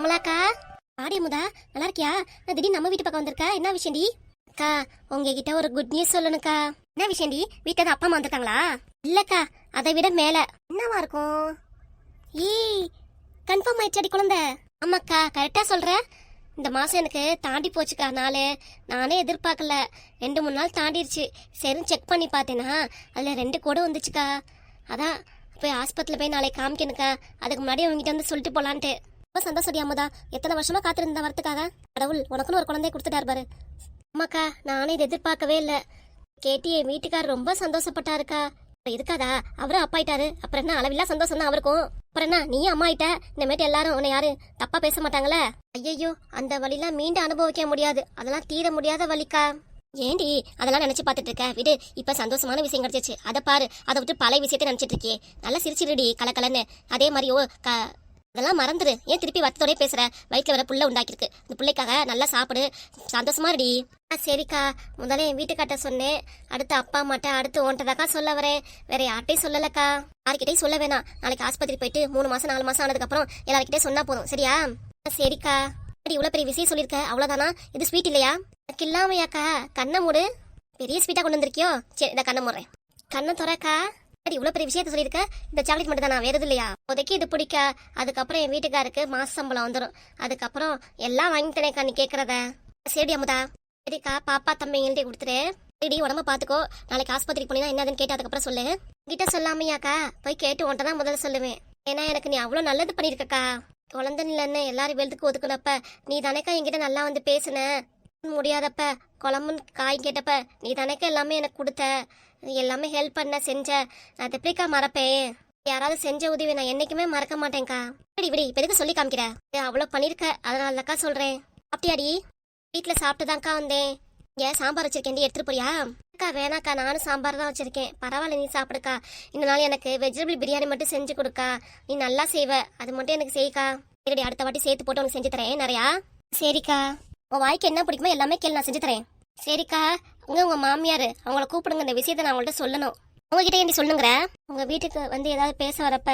அமலாக்கா, ஆடி அமுதா, நல்லா இருக்கியா? நான் திடீர்னு நம்ம வீட்டு பக்கம் வந்திருக்கா, என்ன விஷயம்டி? அக்கா, உங்ககிட்ட ஒரு குட் நியூஸ் சொல்லணுக்கா. என்ன விஷயம்டி? வீட்டுல தான் அப்பா அம்மா வந்திருக்காங்களா? இல்லக்கா, அதை விட மேல. என்னவா இருக்கும்? ஏய், கன்ஃபார்ம் ஆயிடுச்சாடி குழந்தை? ஆமாக்கா, கரெக்டா சொல்ற. இந்த மாசம் எனக்கு தாண்டி போச்சுக்கா நாளு. நானே எதிர்பார்க்கல. 2-3 நாள் தாண்டிடுச்சு. சரி செக் பண்ணி பார்த்தேனா அதுல 2 கூட வந்துச்சுக்கா. அதான் போய் ஆஸ்பத்திரியில் போய் நாளைக்கு காமிக்கணுக்கா. அதுக்கு முன்னாடி உங்ககிட்ட வந்து சொல்லிட்டு போலான்ட்டு. ரொம்ப சந்தோஷம் அம்முதா. எத்தனை வருஷமா காத்திருந்த வரத்துக்காக கடவுள் உனக்குன்னு ஒரு குழந்தைய கொடுத்துட்டாரு பாரு. ஆமாக்கா, நானே இதை எதிர்பார்க்கவே இல்லை. கேட்டி என் வீட்டுக்கார் ரொம்ப சந்தோஷப்பட்டாருக்கா. இருக்காதா, அவரும் அப்பா ஆயிட்டாரு. அப்புறம் என்ன, அளவில்லா சந்தோஷம் தான் அவருக்கும். அப்புறம் என்ன, நீயும் அம்மா ஆயிட்ட. இனிமேட்டு எல்லாரும் உன்னை யாரு தப்பா பேச மாட்டாங்களே. ஐயோ, அந்த வழிலாம் மீண்டும் அனுபவிக்க முடியாது. அதெல்லாம் தீர முடியாத வலிக்கா. ஏண்டி அதெல்லாம் நினைச்சு பார்த்துட்டு இருக்க? விடு, இப்ப சந்தோஷமான விஷயம் கிடைச்சிச்சு, அதை பாரு. அதை விட்டு பழைய விஷயத்தை நினைச்சிட்டு இருக்கே. நல்லா சிரிச்சிருடி கலக்கலன்னு. அதே மாதிரி அதெல்லாம் மறந்துரு. ஏன் திருப்பி வருத்தத்தோடய பேசுற? வயிற்றுல வர புள்ள உண்டாக்கிருக்கு. இந்த பிள்ளைக்காக நல்லா சாப்பிடு, சந்தோஷமா இருடி. சரிக்கா, முதல்ல என் வீட்டுக்காட்ட சொன்னேன். அடுத்து அப்பா அம்மாட்ட, அடுத்து ஓன்ட்டதாக்கா சொல்ல வரேன். வேற யார்ட்டையும் சொல்லலக்கா. யார்கிட்டையும் சொல்ல வேணாம். நாளைக்கு ஆஸ்பத்திரி போயிட்டு 3 மாசம் 4 மாசம் ஆனதுக்கு அப்புறம் எல்லார்கிட்டே சொன்னா போதும், சரியா? சரிக்கா. இவ்வளவு பெரிய விஷயம் சொல்லியிருக்க, அவ்வளவுதானா? இது ஸ்வீட் இல்லையா? எனக்கு இல்லாமையாக்கா. கண்ணை மூடு. பெரிய ஸ்வீட்டா கொண்டு வந்திருக்கியோ? சரி, இந்த கண்ணை மூடுறேன். கண்ணை துறக்கா. இவ்வளவு பெரிய விஷயத்த சொல்லியிருக்க, இந்த சாக்லேட் மட்டும் தானா, வேற எது இல்லையா? இப்போதைக்கு இது பிடிக்க. அதுக்கப்புறம் என் வீட்டுக்காருக்கு மாச சம்பளம் வந்துடும். அதுக்கப்புறம் எல்லாம் வாங்கி தரேக்கா நீ கேட்கறத. சரி அமுதா. சரிக்கா, பாப்பா தம்பிங்கள்ட்டே கொடுத்துரு. சரி, உடம்ப பாத்துக்கோ. நாளைக்கு ஆஸ்பத்திரிக்கு போனீங்கன்னா என்னதுன்னு கேட்டு அதுக்கப்புறம் சொல்லு. கிட்ட சொல்லாமையாக்கா, போய் கேட்டு உன்ட்ட தான் முதல்ல சொல்லுவேன். ஏன்னா எனக்கு நீ அவ்வளவு நல்லது பண்ணிருக்கக்கா. குழந்தை இல்லைன்னு எல்லாரும் வெளுத்துக்கு ஒதுக்குனப்ப நீ தானேக்கா என்கிட்ட நல்லா வந்து பேசுன. முடியாதப்ப குழம்புன்னு காய் கேட்டப்ப நீ தானேக்கா எல்லாமே எனக்கு கொடுத்த. எல்லாமே ஹெல்ப் பண்ண செஞ்ச. நான் எப்படிக்கா மறப்பேன்? யாராவது செஞ்ச உதவி நான் என்னைக்குமே மறக்க மாட்டேன்க்கா. விடி இப்ப எதுக்கு சொல்லி காமிக்கிற? அவ்வளவு பண்ணிருக்க, அதனாலக்கா சொல்றேன். அப்படியாடி? வீட்டுல சாப்பிட்டுதான்க்கா வந்தேன். ஏன் சாம்பார் வச்சிருக்கேன், எடுத்துட்டு போறியா? அக்கா வேணாக்கா, நானும் சாம்பார் தான் வச்சிருக்கேன். பரவாயில்ல, நீ சாப்பிடுக்கா. இந்த நாள் எனக்கு வெஜிடபிள் பிரியாணி மட்டும் செஞ்சு கொடுக்கா. நீ நல்லா செய்வ, அது மட்டும் எனக்கு செய்யக்கா. சரி, அடுத்த வாட்டி சேர்த்து போட்டு உனக்கு செஞ்சு தரேன் நிறையா. சரிக்கா, உன் வாய்க்கு என்ன பிடிக்குமோ எல்லாமே கேள்வி, நான் செஞ்சு தரேன். சரிக்கா. உங்க மாமியாரு, அவங்கள கூப்பிடுங்க. இந்த விஷயத்த நான் அவங்கள்ட்ட சொல்லணும். உங்ககிட்ட ஏன் சொல்லுங்கிற? உங்க வீட்டுக்கு வந்து ஏதாவது பேச வரப்ப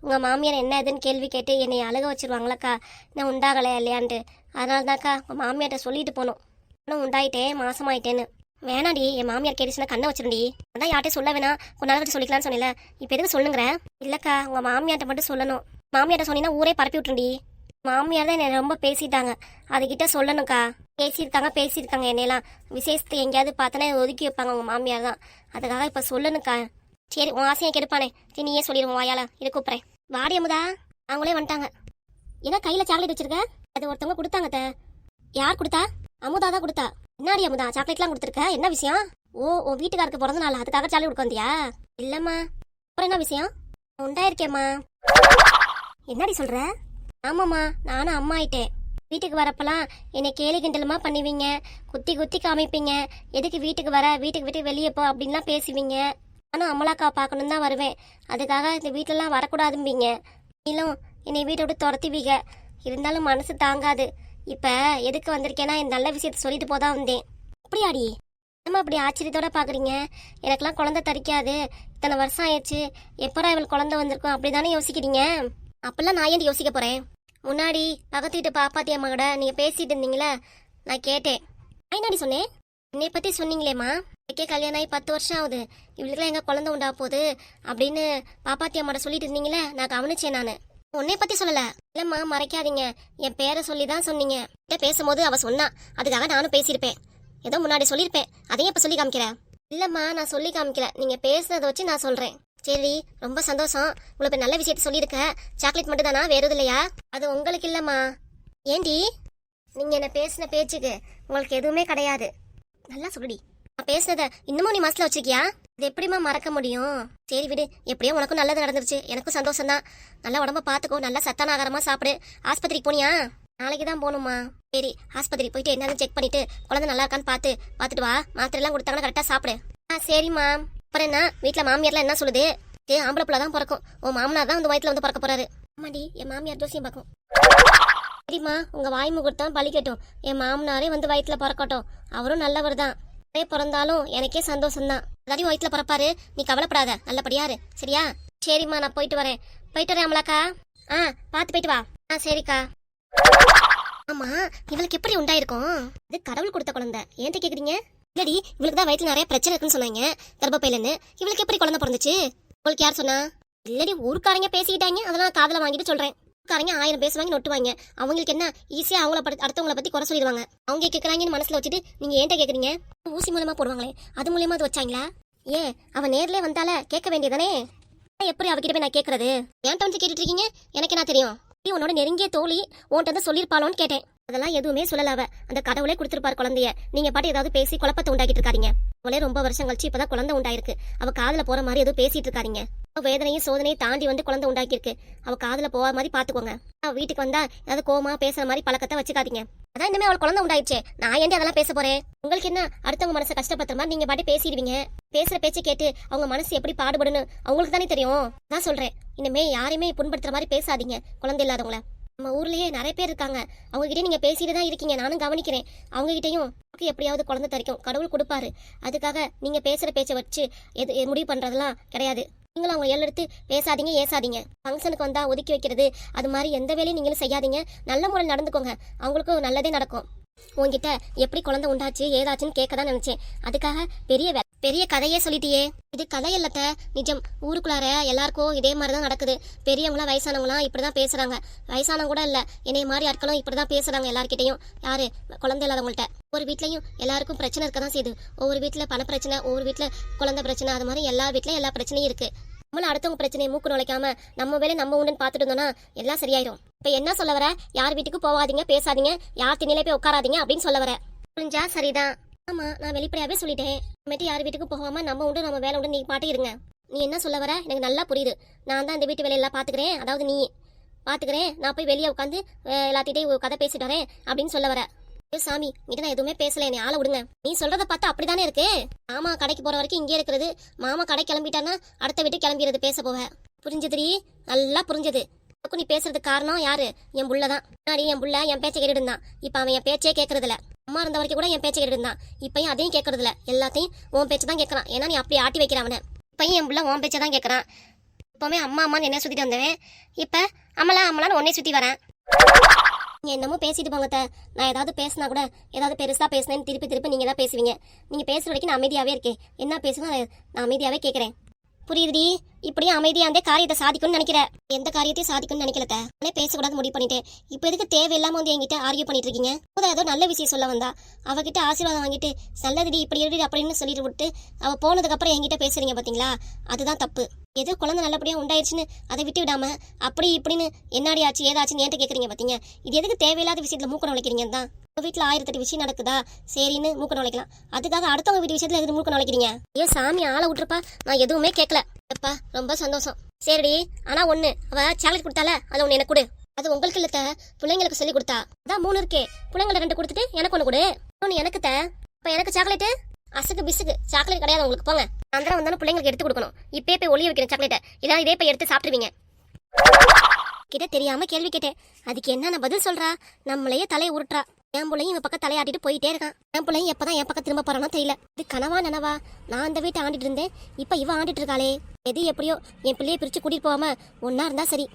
உங்க மாமியார் என்ன ஏதுன்னு கேள்வி கேட்டு என்னை அழுக வச்சிருவாங்களக்கா. நான் உண்டாகலையா இல்லையான்ட்டு. அதனால தான்க்கா உங்க மாமியார்ட்ட சொல்லிட்டு போனோம். இன்னும் உண்டாயிட்டேன், மாசமாயிட்டேன்னு. வேணாடி, என் மாமியார் கேட்டுச்சுன்னா கண்ணை வச்சிருண்டி. அதான் யார்ட்டையும் சொல்ல வேணாம், கொஞ்ச நாள் சொல்லிக்கலாம்னு சொன்னல. இப்ப எதுக்கு சொல்லுங்கிற? இல்லக்கா, உங்க மாமியார்ட்ட மட்டும் சொல்லணும். மாமியார்ட்ட சொன்னீங்கன்னா ஊரே பரப்பி விட்டுருண்டி. மாமியார் தான் என்னை ரொம்ப பேசிட்டாங்க, அதுகிட்ட சொல்லணும்க்கா. பேசியிருக்காங்க என்னையெல்லாம். விசேஷத்தை எங்கேயாவது பார்த்தோன்னா ஒதுக்கி வைப்பாங்க உங்க மாமியார் தான். அதுக்காக இப்ப சொல்லணும்க்கா. சரி, உன் ஆசையை கெடுப்பானே. சரி, நீயே சொல்லிடுவோம் வாயால. இது கூப்பிட்றேன். வாடி அமுதா. அவங்களே வந்துட்டாங்க. ஏன்னா கையில சாக்லேட் வச்சிருக்க? அது ஒருத்தவங்க கொடுத்தாங்க. யார் கொடுத்தா? அமுதா தான் கொடுத்தா. என்னாடி அமுதா, சாக்லேட்லாம் கொடுத்துருக்க? என்ன விஷயம்? ஓ, உன் வீட்டுக்காருக்கு பிறந்த நாள், அதுக்காக சாக்லேட் கொடுக்க வந்தியா? இல்லம்மா. அப்புறம் என்ன விஷயம்? உண்டாயிருக்கேம்மா. என்னடி சொல்ற? ஆமாம்மா, நானும் அம்மா ஆயிட்டேன். வீட்டுக்கு வரப்பெல்லாம் என்னை கேலி கிண்டலுமா பண்ணுவீங்க, குத்தி குத்தி காமிப்பீங்க. எதுக்கு வீட்டுக்கு வர, வீட்டுக்கு விட்டு வெளியே போ அப்படின்லாம் பேசுவீங்க. நானும் அமலாக்கா பார்க்கணும் தான் வருவேன். அதுக்காக இந்த வீட்டிலலாம் வரக்கூடாதும்பீங்க. நீங்களும் என்னை வீட்டை விட்டு துரத்துவீங்க. இருந்தாலும் மனசு தாங்காது. இப்போ எதுக்கு வந்திருக்கேன்னா இந்த நல்ல விஷயத்த சொல்லிட்டு போதான் வந்தேன். அப்படியாடி? நம்ம அப்படி ஆச்சரியத்தோட பார்க்குறீங்க? எனக்கெல்லாம் குழந்தை தரிக்காது. இத்தனை வருஷம் ஆயிடுச்சு, எப்படா இவள் குழந்தை வந்திருக்கும் அப்படி தானே யோசிக்கிறீங்க? அப்பெல்லாம் நான் ஏன் யோசிக்க போறேன்? முன்னாடி பக்கத்து வீட்டு பாப்பாத்தி அம்மா கூட நீங்க பேசிட்டு இருந்தீங்களே, நான் கேட்டேன். என்னடி சொன்னேன்? என்னை பத்தி சொன்னீங்களேம்மா. எனக்கே கல்யாணம் ஆகி 10 வருஷம் ஆகுது, இவளுக்குலாம் எங்க குழந்தை உண்டா போகுது அப்படின்னு பாப்பாத்தி அம்மாட சொல்லிட்டு இருந்தீங்களே, நான் கவனிச்சேன். நானு உன்னை பத்தி சொல்லல. இல்லம்மா, மறைக்காதீங்க, என் பேரை சொல்லி தான் சொன்னீங்க. பேசும்போது அவ சொன்னா, அதுக்காக நானும் பேசியிருப்பேன். ஏதோ முன்னாடி சொல்லியிருப்பேன், அதையும் இப்ப சொல்லி காமிக்கிறேன். இல்லம்மா, நான் சொல்லி காமிக்கல, நீங்க பேசுனதை வச்சு நான் சொல்றேன். சரி, ரொம்ப சந்தோஷம். உங்களுக்கு நல்ல விஷயத்த சொல்லியிருக்க. சாக்லேட் மட்டும் தானா, வேற எதுவும் இல்லையா? அது உங்களுக்கு இல்லம்மா. ஏண்டி, நீங்க என்ன பேசின பேச்சுக்கு உங்களுக்கு எதுவுமே கிடையாது. நல்லா சொல்லுடி. நான் பேசுனத இன்னமும் நீ மனசுல வச்சிருக்கியா? இது எப்படிமா மறக்க முடியும்? சரி விடு, எப்படியோ உனக்கும் நல்லது நடந்துருச்சு, எனக்கும் சந்தோஷம் தான். நல்லா உடம்ப பாத்துக்கோ, நல்லா சத்தான ஆகாரமா சாப்பிடு. ஆஸ்பத்திரிக்கு போனியா? நாளைக்கு தான் போகணுமா? சரி, ஆஸ்பத்திரி போயிட்டு என்னன்னு செக் பண்ணிட்டு குழந்தை நல்லா இருக்கான்னு பார்த்துட்டு வா. மாத்திரை எல்லாம் கொடுத்தாங்கன்னா கரெக்டா சாப்பிடு. சரிம்மா. அப்புறம் என்ன, வீட்டுல மாமியார்லாம் என்ன சொல்லுது? ஆம்பளை பிள்ளை தான் பிறக்கும், உன் மாமனார் தான் வந்து வயிற்றுல வந்து பிறக்க போறாரு. ஆமாடி, என் மாமியார் ஜோசியம் பார்க்கும். சரிம்மா, உங்க வாய் முகூர்த்தம் பலிக்கட்டும். என் மாமனாரே வந்து வயிற்றுல பிறக்கட்டும். அவரும் நல்லவர் தான். பிறந்தாலும் எனக்கே சந்தோஷம்தான். அதாடி வயிற்றுல பிறப்பாரு, நீ கவலைப்படாத, நல்லபடியாரு. சரியா? சரிம்மா, நான் போயிட்டு வரேன். அமலாக்கா. பார்த்து போயிட்டு வா. சரிக்கா. ஆமா, இவளுக்கு எப்படி உண்டாயிருக்கும்? இது கடவுள் கொடுத்த குழந்தை. ஏன்ட்ட கேக்குறீங்க? இல்லடி, இவளுக்கு தான் வயித்துல நிறைய பிரச்சனை இருக்குன்னு சொன்னாங்க, கர்ப்பப்பையிலன்னு. இவளுக்கு எப்படி குழந்தை பிறந்துச்சு? உங்களுக்கு யார் சொன்னா? இல்லடி, ஊருக்காரங்க பேசிக்கிட்டாங்க, அதெல்லாம் காதுல வாங்கிட்டு சொல்றேன். ஊருக்காரங்க 1000 பேசுவாங்க, நொட்டுவாங்க. அவங்களுக்கு என்ன, ஈஸியா அடுத்தவங்கள பத்தி குறை சொல்லிடுவாங்க. அவங்க கேக்குறாங்கன்னு மனசுல வச்சுட்டு நீங்க ஏன்ட்ட கேக்குறீங்க? ஊசி மூலமா போடுவாங்களே, அது மூலியமா அது வச்சாங்களா? ஏன் அவ நேர்லயே வந்தால கேட்க வேண்டியதானே? எப்படி அவகிட்ட போய் நான் கேக்குறது? ஏன்ட்ட வந்து கேட்டுட்டு இருக்கீங்க? எனக்கு என்ன தெரியும்? நீ உன்னோட நெருங்கிய தோழி உன்கிட்ட வந்து சொல்லிருப்பாளோன்னு கேட்டேன். அதெல்லாம் எதுவுமே சொல்லல. அவ அந்த கடவுளே கொடுத்திருப்பார் குழந்தைய. நீங்க பாட்டு ஏதாவது பேசி குழப்பத்தை உண்டாக்கிட்டு இருக்காதீங்க. அவளே ரொம்ப வருஷம் கழிச்சு இப்பதான் குழந்தை உண்டாயிருக்கு. அவ காதுல போற மாதிரி எதுவும் பேசிட்டு இருக்காதீங்க. வேதனையும் சோதனையும் தாண்டி வந்து குழந்தை உண்டாக்கிருக்கு. அவ காதுல போற மாதிரி பாத்துக்கோங்க. அவ வீட்டுக்கு வந்தா ஏதாவது கோமா பேசுற மாதிரி பழக்கத்தை வச்சுக்காதீங்க. அதான் இனிமே அவள் குழந்தை உண்டாயிடுச்சு, நான் ஏன்டி அதெல்லாம் பேச போறேன்? உங்களுக்கு என்ன, அடுத்தவங்க மனசை கஷ்டப்படுற மாதிரி நீங்க பாட்டு பேசிடுவீங்க. பேசுற பேச்சை கேட்டு அவங்க மனசு எப்படி பாடுபடுன்னு அவங்களுக்கு தானே தெரியும். நான் சொல்றேன், இனிமே யாரையுமே புண்படுத்துற மாதிரி பேசாதீங்க குழந்தை இல்லாதவங்கள. நம்ம ஊர்லயே நிறைய பேர் இருக்காங்க, அவங்க கிட்டே நீங்க பேசிட்டு தான் இருக்கீங்க, நானும் கவனிக்கிறேன். அவங்க கிட்டையும் எப்படியாவது குழந்தை தரிக்கும், கடவுள் கொடுப்பாரு. அதுக்காக நீங்க பேசுற பேச்சை வச்சு முடிவு பண்றதெல்லாம் கிடையாது. நீங்களும் அவங்க எடுத்து பேசாதீங்க, ஏசாதீங்க. ஃபங்க்ஷனுக்கு வந்தா ஒதுக்கி வைக்கிறது, அது மாதிரி எந்த வேலையும் நீங்களும் செய்யாதீங்க. நல்ல முறையில் நடந்துக்கோங்க, அவங்களுக்கும் நல்லதே நடக்கும். உங்ககிட்ட எப்படி குழந்தை உண்டாச்சு ஏதாச்சுன்னு கேட்கதான் நினைச்சேன். அதுக்காக பெரிய கதையே சொல்லிட்டியே. இது கதை இல்லத்த, நிஜம். ஊருக்குள்ளார எல்லாருக்கும் இதே மாதிரிதான் நடக்குது. பெரியவங்களாம் வயசானவங்களாம் இப்படிதான் பேசுறாங்க. வயசானவங்க கூட இல்ல, என்னைய மாதிரி ஆட்களும் இப்படிதான் பேசுறாங்க எல்லார்கிட்டையும். யாரு குழந்தை இல்லாதவங்கள்ட்ட. ஒரு வீட்லயும் எல்லாருக்கும் பிரச்சனை இருக்கதான் செய்யுது. ஒவ்வொரு வீட்டுல பண பிரச்சனை, ஒவ்வொரு வீட்டுல குழந்தை பிரச்சனை, அது மாதிரி எல்லா வீட்லயும் எல்லா பிரச்சனையும் இருக்கு. நம்மளும் அடுத்தவங்க பிரச்சனையை மூக்கு நுழைக்காம நம்ம வேலை நம்ம உண்டுன்னு பார்த்துட்டு இருந்தோம்னா எல்லாம் சரியாயிரும். இப்ப என்ன சொல்ல வர? யார் வீட்டுக்கு போகாதீங்க, பேசாதீங்க, யார் திண்ணிலே போய் உட்காராதீங்க அப்படின்னு சொல்ல வர. புரிஞ்சா? சரிதான். ஆமா, நான் வெளிப்படையாவே சொல்லிட்டேன். இனிமேட்டு யார் வீட்டுக்கு போகாம நம்ம உண்டு நம்ம வேலை உண்டு நீ பாட்டு இருங்க. நீ என்ன சொல்ல வர எனக்கு நல்லா புரியுது. நான் தான் இந்த வீட்டு வேலையெல்லாம் பாத்துக்கிறேன், அதாவது நீ பாத்துக்கிறேன், நான் போய் வெளியே உட்காந்து எல்லாத்திட்டையும் கதை பேசிட்டு வரேன் அப்படின்னு சொல்ல வர. சாமி, நீங்க நான் எதுவுமே பேசல, என்னை ஆள விடுங்க. நீ சொல்றத பார்த்தா அப்படிதானே இருக்கு. மாமா கடைக்கு போற வரைக்கும் இங்கே இருக்கிறது, மாமா கடை கிளம்பிட்டானா அடுத்த வீட்டு கிளம்பிடுறது பேச போவ. புரிஞ்சதுரி? நல்லா புரிஞ்சது. நீ பேசுறதுக்கு காரணம் யாரு? என் புள்ளதான். முன்னாடி என் புள்ள என் பேச்சை கேட்டுட்டு இருந்தான், இப்ப அவன் என் பேச்சே கேட்கறது இல்ல. அம்மா இருந்த வரைக்கும் கூட என் பேச்சை கேட்டுட்டு இருந்தான், இப்பயும் அதையும் கேட்கறது இல்ல. எல்லாத்தையும் உன் பேச்சு தான் கேட்கறான். ஏன்னா நீ அப்படி ஆட்டி வைக்கிற அவனை. இப்பயும் என் புள்ள உன் பேச்சை தான் கேட்கறான். இப்பவுமே அம்மா அம்மான்னு என்ன சுத்திட்டு வந்தவன் இப்ப அம்மலான்னு உன்னை சுத்தி வரேன். நீங்க என்னமோ பேசிட்டு போங்க. நான் ஏதாவது பேசினா கூட, ஏதாவது பெருசா பேசினேன்னு திருப்பி நீங்க தான் பேசுவீங்க. நீங்க பேசுற வரைக்கும் நான் அமைதியாவே இருக்கேன். என்ன பேசுனா நான் அமைதியாவே கேட்கறேன். புரியுதுடி? இப்படியே அமைதியா அந்த காரியத்தை சாதிக்கணும்னு நினைக்கிற. எந்த காரியத்தையும் சாதிக்கணும்னு நினைக்கல. நானே பேசக்கூடாது முடிவு பண்ணிட்டேன். இப்ப எதுக்கு தேவையில்லாம வந்து என்கிட்ட ஆர்கியூ பண்ணிட்டு இருக்கீங்க? ஏதோ நல்ல விஷயம் சொல்ல வந்தா அவகிட்ட ஆசீர்வாதம் வாங்கிட்டு நல்லதுடி இப்படி எழுதி அப்படின்னு சொல்லிட்டு விட்டு அவ போனதுக்கு அப்புறம் என்கிட்ட பேசுறீங்க பாத்தீங்களா? அதுதான் தப்பு. ஏதோ குழந்தை நல்லபடியா உண்டாயிருச்சுன்னு அதை விட்டு விடாம அப்படி இப்படின்னு என்னாடி ஆச்சு ஏதாச்சுன்னு ஏன்ட்ட கேக்குறீங்க பாத்தீங்க? இது எதுக்கு தேவையில்லாத விஷயத்துல மூக்க நுழைக்கிறீங்க தான்? வீட்டுல 1008 விஷயம் நடக்குதா, சரின்னு மூக்க நுழைக்கலாம். அதுக்காக அடுத்தவங்க வீட்டு விஷயத்துல எதுக்கு மூக்க நுழைக்கிறீங்க? ஏன் சாமி ஆளை விட்டுருப்பா, நான் எதுவுமே கேட்கல. எப்பா ரொம்ப சந்தோஷம். சரிடி, ஆனா ஒண்ணு, அவ சாக்லேட் கொடுத்தால அதை ஒண்ணு எனக்கு கொடு. அது உங்களுக்கு இல்ல, பிள்ளைங்களுக்கு சொல்லி கொடுத்தா. அதான் 3 இருக்கே, பிள்ளைங்களை 2 கொடுத்துட்டு எனக்கு ஒண்ணு கொடு. ஒண்ணு எனக்கு இப்ப எனக்கு சாக்லேட் அசுக்கு பிசுக்கு சாக்லேட் கிடையாது உங்களுக்கு. போங்க, அந்த வந்தாலும் பிள்ளைங்களுக்கு எடுத்து கொடுக்கணும். இப்பே போய் ஒளிய வைக்கிறேன் சாக்லேட்டை, இல்லைன்னா இதே போய் எடுத்து சாப்பிட்டுருவீங்க. கிட்ட தெரியாம கேள்வி கேட்டேன், அதுக்கு என்ன பதில் சொல்றா? நம்மளையே தலையை உருட்டுறா. என் பிள்ளையும் இவன் பக்கம் தலையாட்டிட்டு போயிட்டே இருக்கான். என் பிள்ளையும் எப்பதான் என் பக்கம் திரும்ப போறானோ தெரியல. இது கனவா நனவா? நான் அந்த வீட்டை ஆண்டிட்டு இருந்தேன், இப்ப இவ ஆண்டிட்டு இருக்காளே. எது எப்படியோ என் பிள்ளையை பிரிச்சு கூட்டிட்டு போகாம ஒன்னா இருந்தா சரி.